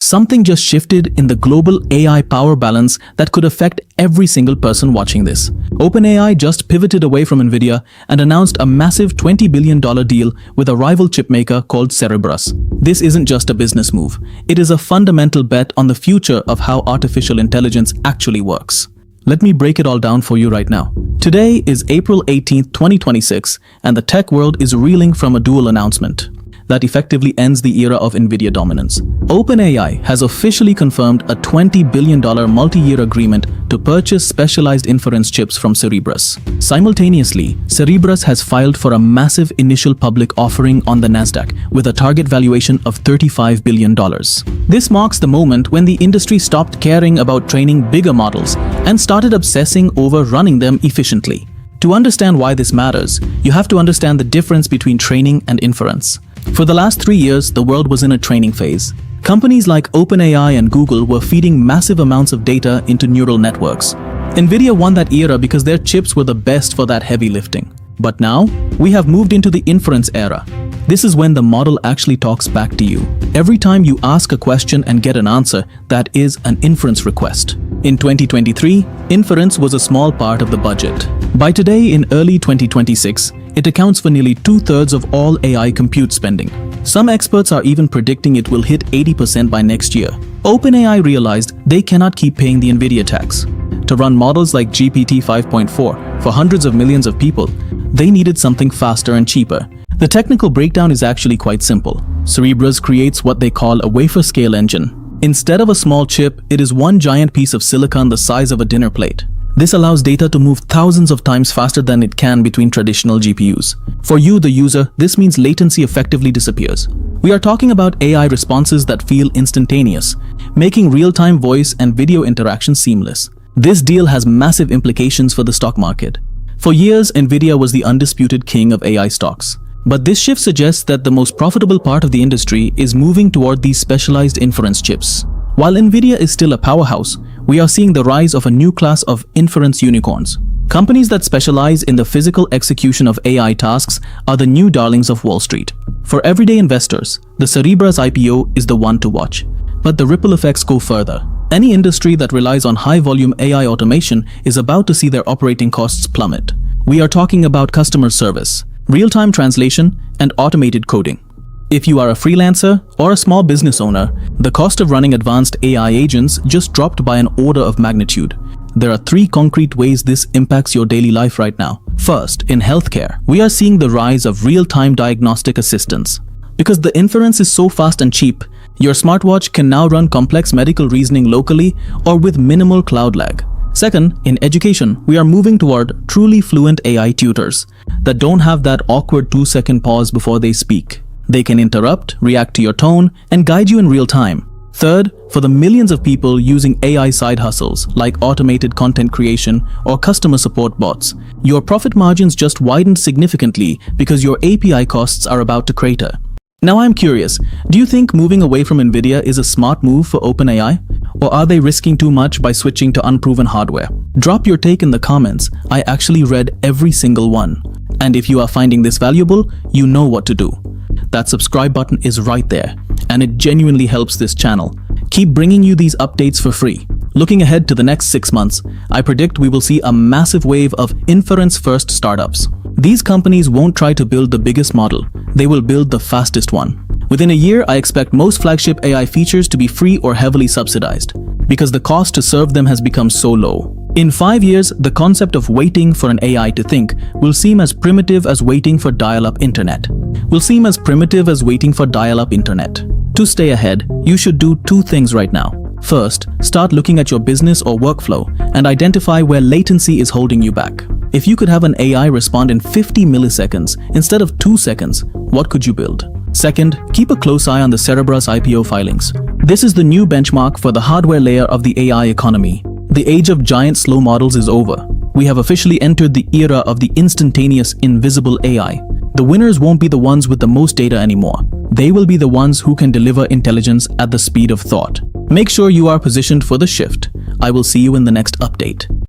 Something just shifted in the global AI power balance that could affect every single person watching this. OpenAI just pivoted away from Nvidia and announced a massive $20 billion deal with a rival chipmaker called Cerebras. This isn't just a business move. It is a fundamental bet on the future of how artificial intelligence actually works. Let me break it all down for you right now. Today is April 18th, 2026, and the tech world is reeling from a dual announcement that effectively ends the era of Nvidia dominance. OpenAI has officially confirmed a $20 billion multi-year agreement to purchase specialized inference chips from Cerebras. Simultaneously, Cerebras has filed for a massive initial public offering on the Nasdaq with a target valuation of $35 billion. This marks the moment when the industry stopped caring about training bigger models and started obsessing over running them efficiently. To understand why this matters, you have to understand the difference between training and inference. For the last 3 years, the world was in a training phase. Companies like OpenAI and Google were feeding massive amounts of data into neural networks. Nvidia won that era because their chips were the best for that heavy lifting. But now, we have moved into the inference era. This is when the model actually talks back to you. Every time you ask a question and get an answer, that is an inference request. In 2023, inference was a small part of the budget. By today, in early 2026, it accounts for nearly 2/3 of all AI compute spending. Some experts are even predicting it will hit 80% by next year. OpenAI realized they cannot keep paying the Nvidia tax. To run models like GPT 5.4 for hundreds of millions of people, they needed something faster and cheaper. The technical breakdown is actually quite simple. Cerebras creates what they call a wafer-scale engine. Instead of a small chip, it is one giant piece of silicon the size of a dinner plate. This allows data to move thousands of times faster than it can between traditional GPUs. For you, the user, this means latency effectively disappears. We are talking about AI responses that feel instantaneous, making real-time voice and video interaction seamless. This deal has massive implications for the stock market. For years, Nvidia was the undisputed king of AI stocks. But this shift suggests that the most profitable part of the industry is moving toward these specialized inference chips. While Nvidia is still a powerhouse, we are seeing the rise of a new class of inference unicorns. Companies that specialize in the physical execution of AI tasks are the new darlings of Wall Street. For everyday investors, the Cerebras IPO is the one to watch. But the ripple effects go further. Any industry that relies on high-volume AI automation is about to see their operating costs plummet. We are talking about customer service, real-time translation, and automated coding. If you are a freelancer or a small business owner, the cost of running advanced AI agents just dropped by an order of magnitude. There are 3 concrete ways this impacts your daily life right now. First, in healthcare, we are seeing the rise of real-time diagnostic assistants. Because the inference is so fast and cheap, your smartwatch can now run complex medical reasoning locally or with minimal cloud lag. Second, in education, we are moving toward truly fluent AI tutors that don't have that awkward 2-second pause before they speak. They can interrupt, react to your tone, and guide you in real time. Third, for the millions of people using AI side hustles like automated content creation or customer support bots, your profit margins just widened significantly because your API costs are about to crater. Now I'm curious, do you think moving away from Nvidia is a smart move for OpenAI? Or are they risking too much by switching to unproven hardware? Drop your take in the comments. I actually read every single one. And if you are finding this valuable, you know what to do. That subscribe button is right there, and it genuinely helps this channel. Keep bringing you these updates for free. Looking ahead to the next 6 months, I predict we will see a massive wave of inference-first startups. These companies won't try to build the biggest model, they will build the fastest one. Within a year, I expect most flagship AI features to be free or heavily subsidized, because the cost to serve them has become so low. In 5 years, the concept of waiting for an AI to think will seem as primitive as waiting for dial-up internet. To stay ahead, you should do 2 things right now. First, start looking at your business or workflow and identify where latency is holding you back. If you could have an AI respond in 50 milliseconds instead of 2 seconds, what could you build? Second, keep a close eye on the Cerebras IPO filings. This is the new benchmark for the hardware layer of the AI economy. The age of giant slow models is over. We have officially entered the era of the instantaneous, invisible AI. The winners won't be the ones with the most data anymore. They will be the ones who can deliver intelligence at the speed of thought. Make sure you are positioned for the shift. I will see you in the next update.